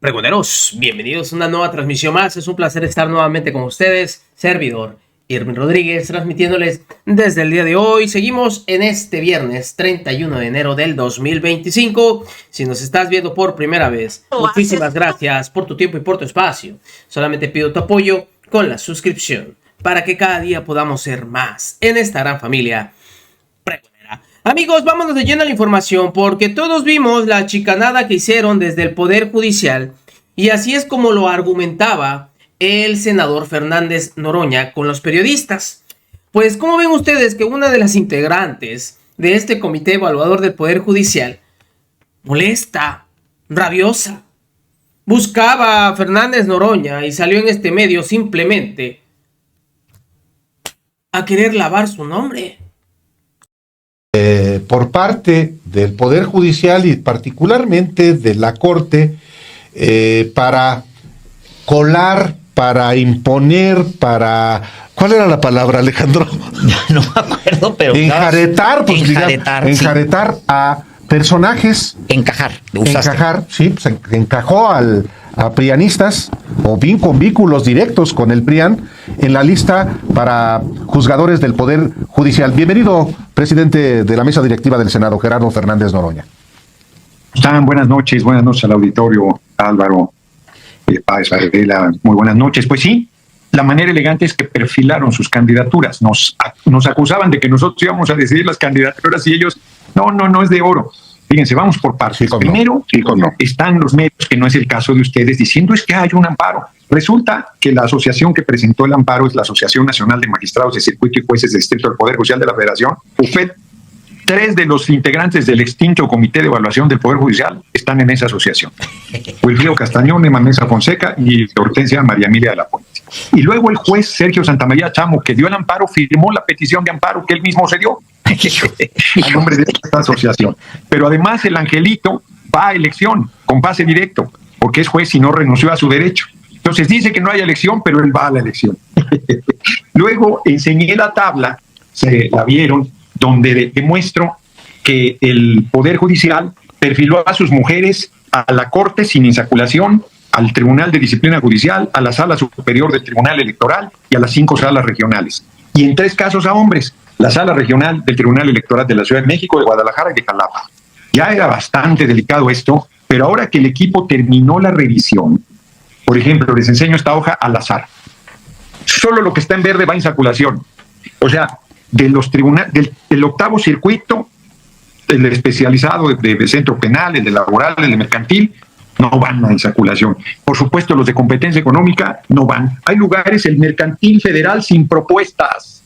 Pregoneros, bienvenidos a una nueva transmisión más. Es un placer estar nuevamente con ustedes. Servidor Irving Rodríguez, transmitiéndoles desde el día de hoy. Seguimos en este viernes 31 de enero del 2025. Si nos estás viendo por primera vez, muchísimas gracias por tu tiempo y por tu espacio. Solamente pido tu apoyo con la suscripción para que cada día podamos ser más en esta gran familia pregonera. Amigos, vámonos de lleno a la información porque todos vimos la chicanada que hicieron desde el Poder Judicial y así es como lo argumentaba el senador Fernández Noroña con los periodistas. Pues, ¿cómo ven ustedes que una de las integrantes de este comité evaluador del Poder Judicial, molesta, rabiosa, buscaba a Fernández Noroña y salió en este medio simplemente a querer lavar su nombre? Por parte del Poder Judicial y particularmente de la Corte, para colar, para imponer, para... ¿Cuál era la palabra, Alejandro? No me acuerdo, pero... Enjaretar, pues, enjaretar sí. A personajes. Encajar, sí, pues encajó a prianistas o bien con vínculos directos con el PRIAN en la lista para juzgadores del Poder Judicial. Bienvenido, presidente de la mesa directiva del Senado, Gerardo Fernández Noroña. Buenas noches al auditorio, Álvaro, Páez Varela, muy buenas noches. Pues sí, la manera elegante es que perfilaron sus candidaturas. Nos acusaban de que nosotros íbamos a decidir las candidaturas y ellos, no es de oro. Fíjense, vamos por partes. Sí, primero, están los medios, que no es el caso de ustedes, diciendo es que hay un amparo. Resulta que la asociación que presentó el amparo es la Asociación Nacional de Magistrados de Circuito y Jueces de Distrito del Poder Judicial de la Federación, UFED. 3 de los integrantes del extinto Comité de Evaluación del Poder Judicial están en esa asociación. Wilfrido Castañón, Emma Mesa Fonseca y Hortensia María Emilia de la Fuente. Y luego el juez Sergio Santamaría Chamo, que dio el amparo, firmó la petición de amparo que él mismo se dio a nombre de esta asociación. Pero además el angelito va a elección con pase directo, porque es juez y no renunció a su derecho. Entonces dice que no hay elección, pero él va a la elección. Luego enseñé la tabla, se la vieron, donde demuestro que el Poder Judicial perfiló a sus mujeres a la Corte sin insaculación, al Tribunal de Disciplina Judicial, a la Sala Superior del Tribunal Electoral y a las 5 salas regionales. Y en 3 casos a hombres, la Sala Regional del Tribunal Electoral de la Ciudad de México, de Guadalajara y de Jalapa. Ya era bastante delicado esto, pero ahora que el equipo terminó la revisión, por ejemplo, les enseño esta hoja al azar. Solo lo que está en verde va a insaculación. O sea, de los tribunales, del octavo circuito, el especializado de centro penal, el de laboral, el de mercantil, no van a insaculación. Por supuesto, los de competencia económica no van. Hay lugares, el mercantil federal sin propuestas.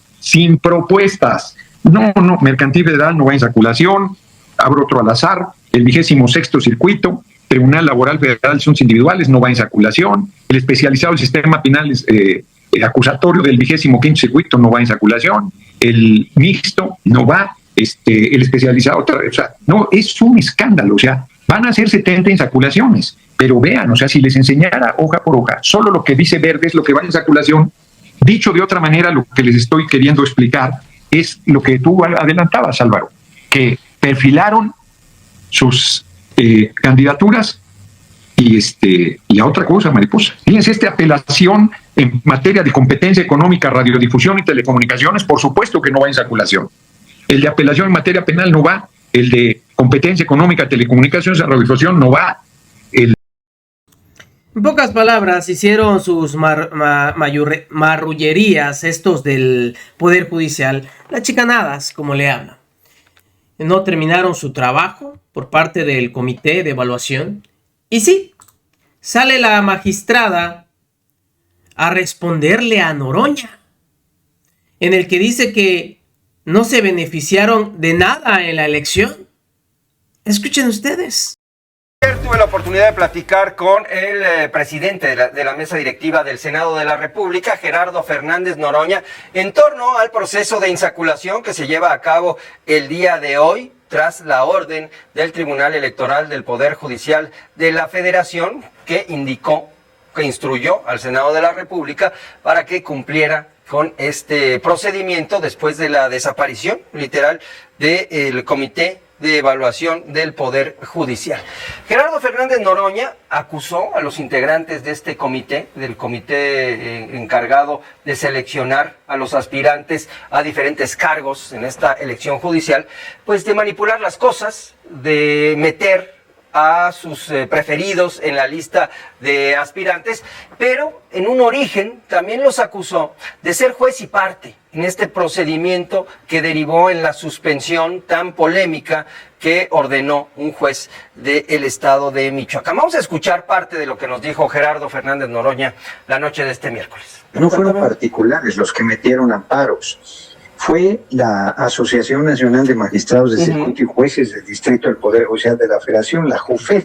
No, mercantil federal no va a insaculación. Abro otro al azar, el 26º circuito, Tribunal Laboral Federal, asuntos individuales, no va a insaculación. El especializado del sistema penal acusatorio del 25º circuito no va a insaculación. El mixto no va, el especializado, o sea, no, es un escándalo, o sea, van a ser 70 insaculaciones, pero vean, o sea, si les enseñara hoja por hoja, solo lo que dice verde es lo que va a insaculación. Dicho de otra manera, lo que les estoy queriendo explicar es lo que tú adelantabas, Álvaro, que perfilaron sus candidaturas y a otra cosa, mariposa. Fíjense, esta apelación en materia de competencia económica, radiodifusión y telecomunicaciones, por supuesto que no va a insaculación. El de apelación en materia penal no va, el de competencia económica, telecomunicaciones y radiodifusión no va. En pocas palabras, hicieron sus marrullerías estos del Poder Judicial, las chicanadas, como le llaman. No terminaron su trabajo por parte del Comité de Evaluación. Y sí, sale la magistrada a responderle a Noroña, en el que dice que no se beneficiaron de nada en la elección. Escuchen ustedes. Tuve la oportunidad de platicar con el presidente de la mesa directiva del Senado de la República, Gerardo Fernández Noroña, en torno al proceso de insaculación que se lleva a cabo el día de hoy, tras la orden del Tribunal Electoral del Poder Judicial de la Federación, que instruyó al Senado de la República para que cumpliera con este procedimiento después de la desaparición, literal, del Comité de Evaluación del Poder Judicial. Gerardo Fernández Noroña acusó a los integrantes de este comité, del comité encargado de seleccionar a los aspirantes a diferentes cargos en esta elección judicial, pues de manipular las cosas, de meter a sus preferidos en la lista de aspirantes, pero en un origen también los acusó de ser juez y parte en este procedimiento que derivó en la suspensión tan polémica que ordenó un juez del estado de Michoacán. Vamos a escuchar parte de lo que nos dijo Gerardo Fernández Noroña la noche de este miércoles. No fueron particulares los que metieron amparos. Fue la Asociación Nacional de Magistrados de Circuito y Jueces del Distrito del Poder Judicial de la Federación, la JUFED.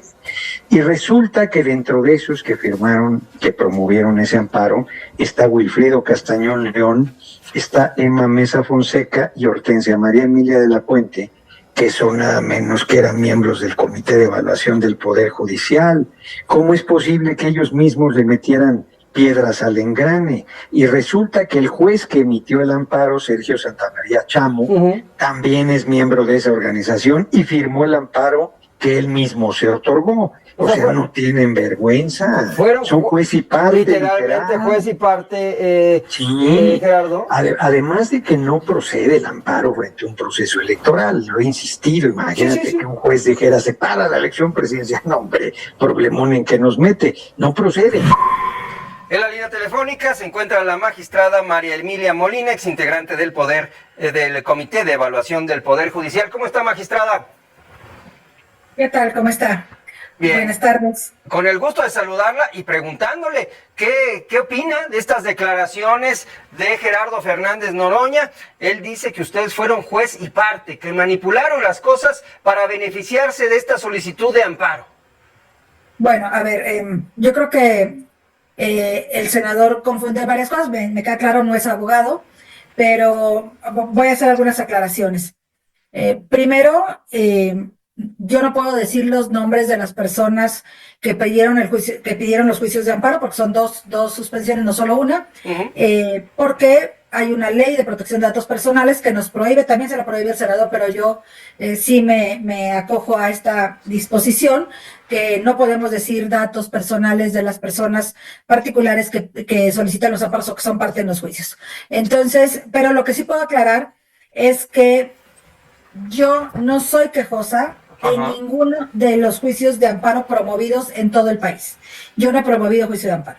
Y resulta que dentro de esos que firmaron, que promovieron ese amparo, está Wilfrido Castañón León, está Emma Mesa Fonseca y Hortensia María Emilia de la Puente, que son nada menos que eran miembros del Comité de Evaluación del Poder Judicial. ¿Cómo es posible que ellos mismos le metieran piedras al engrane? Y resulta que el juez que emitió el amparo, Sergio Santamaría Chamo, también es miembro de esa organización y firmó el amparo que él mismo se otorgó. O sea, no tienen vergüenza. Son juez y parte. Literalmente juez y parte, sí. Gerardo. Además de que no procede el amparo frente a un proceso electoral. Lo he insistido. Imagínate que un juez dijera, se para la elección presidencial. No, hombre, problemón en que nos mete. No procede. En la línea telefónica se encuentra la magistrada María Emilia Molina, ex integrante del del Comité de Evaluación del Poder Judicial. ¿Cómo está, magistrada? ¿Qué tal? ¿Cómo está? Bien. Buenas tardes. Con el gusto de saludarla y preguntándole qué opina de estas declaraciones de Gerardo Fernández Noroña. Él dice que ustedes fueron juez y parte, que manipularon las cosas para beneficiarse de esta solicitud de amparo. Bueno, a ver, yo creo que el senador confunde varias cosas. Me queda claro, no es abogado, pero voy a hacer algunas aclaraciones. Primero, yo no puedo decir los nombres de las personas que pidieron los juicios de amparo, porque son dos suspensiones, no solo una, porque hay una ley de protección de datos personales que nos prohíbe, también se la prohíbe el senador, pero yo sí me acojo a esta disposición, que no podemos decir datos personales de las personas particulares que solicitan los amparos o que son parte de los juicios. Entonces, pero lo que sí puedo aclarar es que yo no soy quejosa en ninguno de los juicios de amparo promovidos en todo el país. Yo no he promovido juicio de amparo.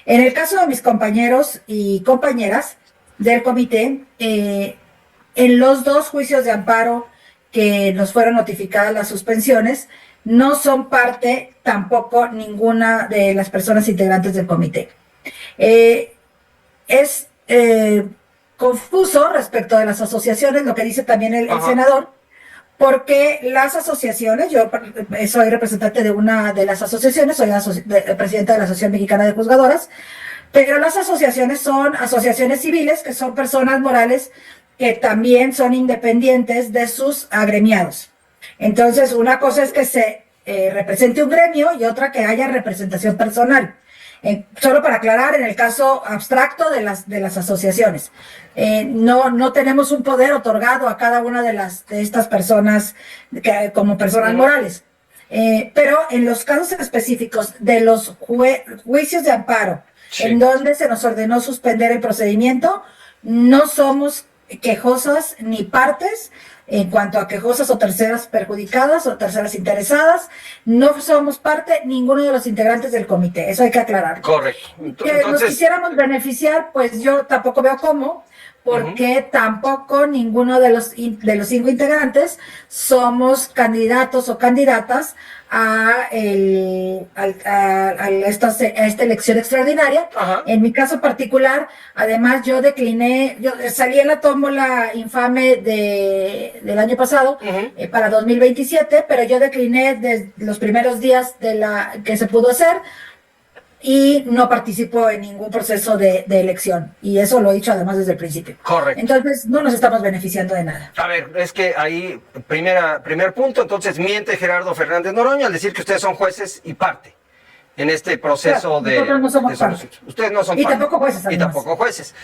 En el caso de mis compañeros y compañeras del comité, en los dos juicios de amparo que nos fueron notificadas las suspensiones, no son parte tampoco ninguna de las personas integrantes del comité. Es confuso respecto de las asociaciones, lo que dice también el senador, porque las asociaciones, yo soy representante de una de las asociaciones, soy presidenta de la Asociación Mexicana de Juzgadoras, pero las asociaciones son asociaciones civiles, que son personas morales que también son independientes de sus agremiados. Entonces, una cosa es que se represente un gremio y otra que haya representación personal. Solo para aclarar, en el caso abstracto de las asociaciones, no tenemos un poder otorgado a cada una de estas personas como personas morales. Pero en los casos específicos de los juicios de amparo, en donde se nos ordenó suspender el procedimiento, no somos quejosas ni partes. En cuanto a quejosas o terceras perjudicadas o terceras interesadas, no somos parte ninguno de los integrantes del comité. Eso hay que aclarar. Correcto. Que nos quisiéramos beneficiar, pues yo tampoco veo cómo, porque tampoco ninguno de los 5 integrantes somos candidatos o candidatas a esta elección extraordinaria. En mi caso particular, además yo salí en la tómbola infame del año pasado para 2027, pero yo decliné desde los primeros días que se pudo hacer, y no participo en ningún proceso de elección. Y eso lo he dicho además desde el principio. Correcto. Entonces, no nos estamos beneficiando de nada. A ver, es que ahí, primer punto, entonces miente Gerardo Fernández Noroña al decir que ustedes son jueces y parte. en este proceso Claro, nosotros no somos parte. Ustedes no son Y parte. tampoco jueces, Y además. tampoco jueces.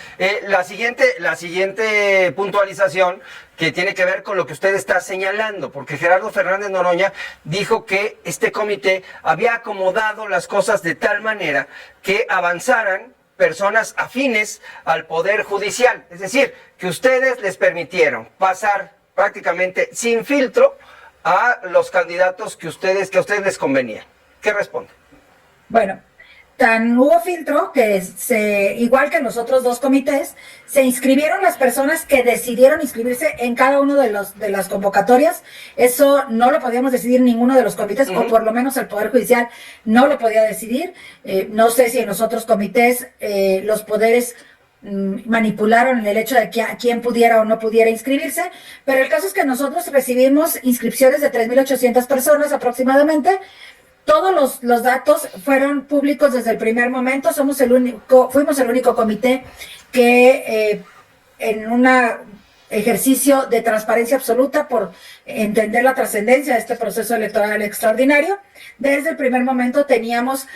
La siguiente puntualización que tiene que ver con lo que usted está señalando, porque Gerardo Fernández Noroña dijo que este comité había acomodado las cosas de tal manera que avanzaran personas afines al Poder Judicial. Es decir, que ustedes les permitieron pasar prácticamente sin filtro a los candidatos que a ustedes les convenían. ¿Qué responde? Bueno, tan hubo filtro que igual que en los otros dos comités, se inscribieron las personas que decidieron inscribirse en cada uno de las convocatorias. Eso no lo podíamos decidir ninguno de los comités, o por lo menos el Poder Judicial no lo podía decidir. No sé si en los otros comités los poderes manipularon el hecho de que quién pudiera o no pudiera inscribirse, pero el caso es que nosotros recibimos inscripciones de 3.800 personas aproximadamente. Todos los datos fueron públicos desde el primer momento. Fuimos el único comité que en un ejercicio de transparencia absoluta por entender la trascendencia de este proceso electoral extraordinario, desde el primer momento teníamos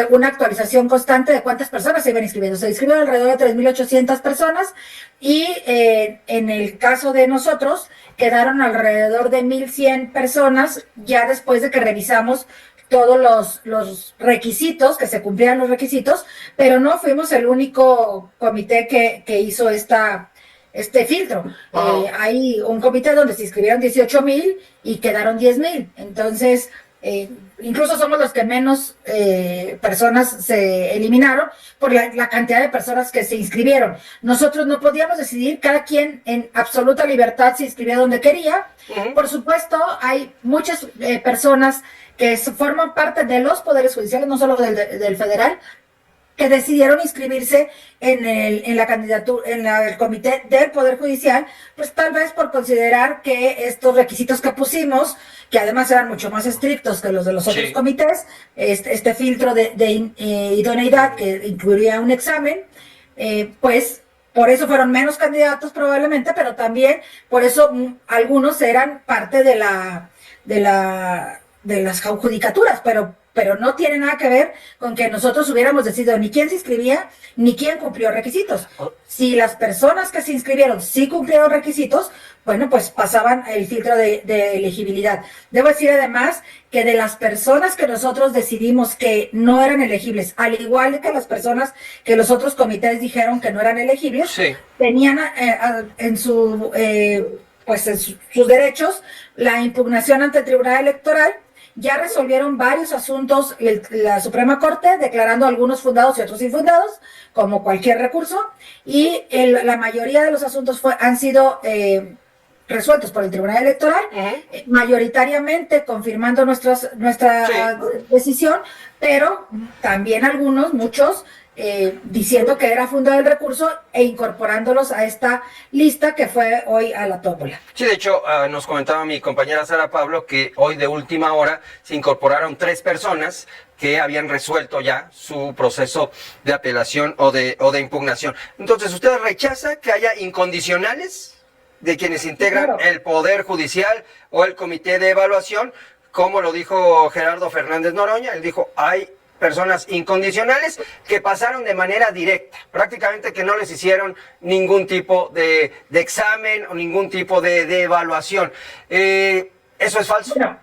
una actualización constante de cuántas personas se iban inscribiendo. Se inscribieron alrededor de 3.800 personas y en el caso de nosotros quedaron alrededor de 1.100 personas ya después de que revisamos todos los requisitos, que se cumplieran los requisitos, pero no fuimos el único comité que hizo este filtro. Hay un comité donde se inscribieron 18,000 y quedaron 10,000. Entonces, incluso somos los que menos personas se eliminaron por la cantidad de personas que se inscribieron. Nosotros no podíamos decidir, cada quien en absoluta libertad se inscribía donde quería. Por supuesto, hay muchas personas que forman parte de los poderes judiciales, no solo del federal, que decidieron inscribirse en la candidatura, el comité del Poder Judicial, pues tal vez por considerar que estos requisitos que pusimos, que además eran mucho más estrictos que los de los otros comités, este filtro de idoneidad que incluiría un examen, pues por eso fueron menos candidatos probablemente, pero también por eso algunos eran parte de las judicaturas, pero no tiene nada que ver con que nosotros hubiéramos decidido ni quién se inscribía, ni quién cumplió requisitos. Si las personas que se inscribieron sí cumplieron requisitos, bueno, pues pasaban el filtro de elegibilidad. Debo decir además que de las personas que nosotros decidimos que no eran elegibles, al igual que las personas que los otros comités dijeron que no eran elegibles, tenían en sus derechos la impugnación ante el Tribunal Electoral. Ya resolvieron varios asuntos la Suprema Corte, declarando algunos fundados y otros infundados, como cualquier recurso, y la mayoría de los asuntos han sido resueltos por el Tribunal Electoral, mayoritariamente confirmando nuestra decisión, pero también muchos, diciendo que era fundado el recurso e incorporándolos a esta lista que fue hoy a la tómbola. Sí, de hecho, nos comentaba mi compañera Sara Pablo que hoy de última hora se incorporaron 3 personas que habían resuelto ya su proceso de apelación o de impugnación. Entonces, ¿usted rechaza que haya incondicionales de quienes integran el Poder Judicial o el Comité de Evaluación? Como lo dijo Gerardo Fernández Noroña, él dijo, hay personas incondicionales que pasaron de manera directa, prácticamente que no les hicieron ningún tipo de examen o ningún tipo de evaluación. ¿Eso es falso? Bueno,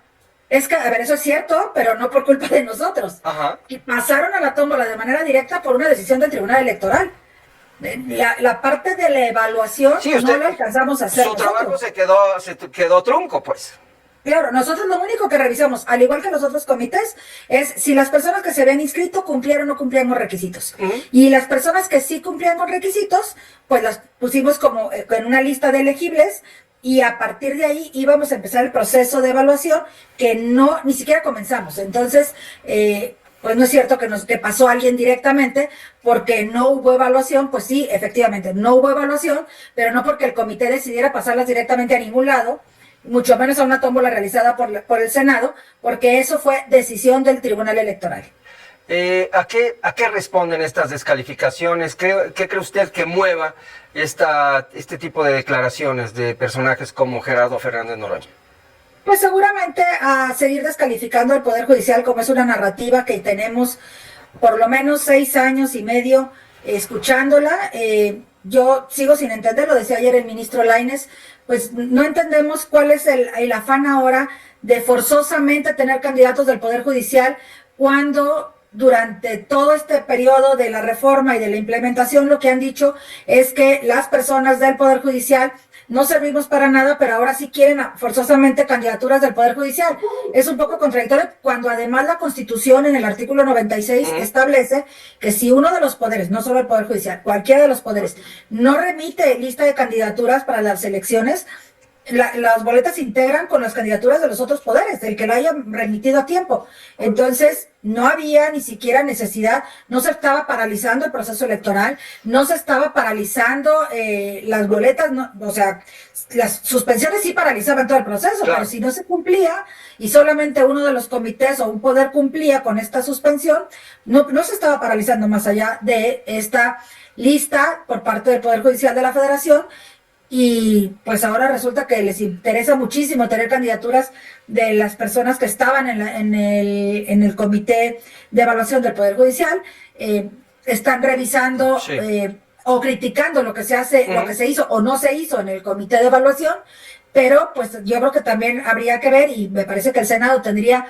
es que, a ver, eso es cierto, pero no por culpa de nosotros. Y pasaron a la tómbola de manera directa por una decisión del Tribunal Electoral. La parte de la evaluación no la alcanzamos a hacer. Su trabajo se quedó trunco, pues. Claro, nosotros lo único que revisamos, al igual que los otros comités, es si las personas que se habían inscrito cumplieron o no cumplían con requisitos. Y las personas que sí cumplían con requisitos, pues las pusimos como en una lista de elegibles, y a partir de ahí íbamos a empezar el proceso de evaluación que ni siquiera comenzamos. Entonces, pues no es cierto que pasó alguien directamente porque no hubo evaluación. Pues sí, efectivamente, no hubo evaluación, pero no porque el comité decidiera pasarlas directamente a ningún lado, mucho menos a una tómbola realizada por el Senado, porque eso fue decisión del Tribunal Electoral. ¿A qué responden estas descalificaciones? ¿Qué cree usted que mueva este tipo de declaraciones de personajes como Gerardo Fernández Noroña? Pues seguramente a seguir descalificando al Poder Judicial, como es una narrativa que tenemos por lo menos 6 años y medio escuchándola. Yo sigo sin entender, lo decía ayer el ministro Lainez, pues no entendemos cuál es el afán ahora de forzosamente tener candidatos del Poder Judicial cuando durante todo este periodo de la reforma y de la implementación lo que han dicho es que las personas del Poder Judicial no servimos para nada, pero ahora sí quieren forzosamente candidaturas del Poder Judicial. Es un poco contradictorio cuando además la Constitución en el artículo 96 establece que si uno de los poderes, no solo el Poder Judicial, cualquiera de los poderes, no remite lista de candidaturas para las elecciones, las boletas se integran con las candidaturas de los otros poderes, del que lo hayan remitido a tiempo. Entonces, no había ni siquiera necesidad, no se estaba paralizando el proceso electoral, no se estaba paralizando las boletas, no, o sea, las suspensiones sí paralizaban todo el proceso, claro. Pero si no se cumplía y solamente uno de los comités o un poder cumplía con esta suspensión, no se estaba paralizando más allá de esta lista por parte del Poder Judicial de la Federación. Y pues ahora resulta que les interesa muchísimo tener candidaturas de las personas que estaban en el comité de evaluación del Poder Judicial, están revisando o criticando lo que se hace, lo que se hizo o no se hizo en el comité de evaluación, pero pues yo creo que también habría que ver, y me parece que el Senado debería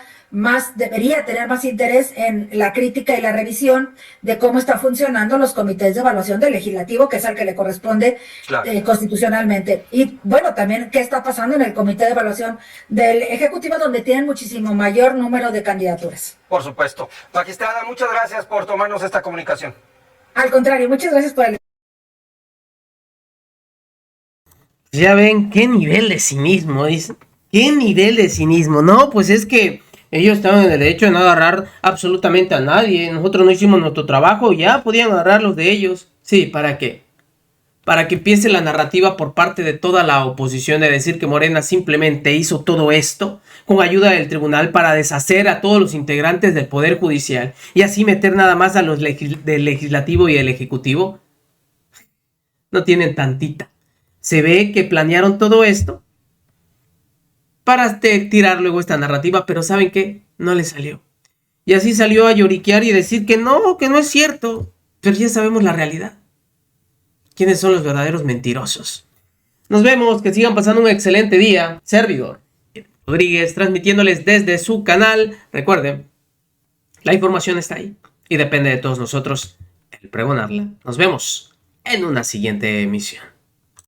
tener más interés en la crítica y la revisión de cómo están funcionando los comités de evaluación del legislativo, que es al que le corresponde constitucionalmente. Y bueno, también qué está pasando en el comité de evaluación del ejecutivo, donde tienen muchísimo mayor número de candidaturas. Por supuesto. Magistrada, muchas gracias por tomarnos esta comunicación. Al contrario, muchas gracias por el... Ya ven qué nivel de cinismo, dice. ¿Qué nivel de cinismo? No, pues es que ellos estaban en el derecho de no agarrar absolutamente a nadie. Nosotros no hicimos nuestro trabajo, ya podían agarrar los de ellos. Sí, ¿para qué? Para que empiece la narrativa por parte de toda la oposición de decir que Morena simplemente hizo todo esto con ayuda del tribunal para deshacer a todos los integrantes del Poder Judicial y así meter nada más a los del legislativo y el ejecutivo. No tienen tantita. Se ve que planearon todo esto para tirar luego esta narrativa, pero ¿saben qué? No le salió. Y así salió a lloriquear y decir que no es cierto. Pero ya sabemos la realidad. ¿Quiénes son los verdaderos mentirosos? Nos vemos, que sigan pasando un excelente día. Servidor Rodríguez, transmitiéndoles desde su canal. Recuerden, la información está ahí y depende de todos nosotros el pregonarla. Nos vemos en una siguiente emisión.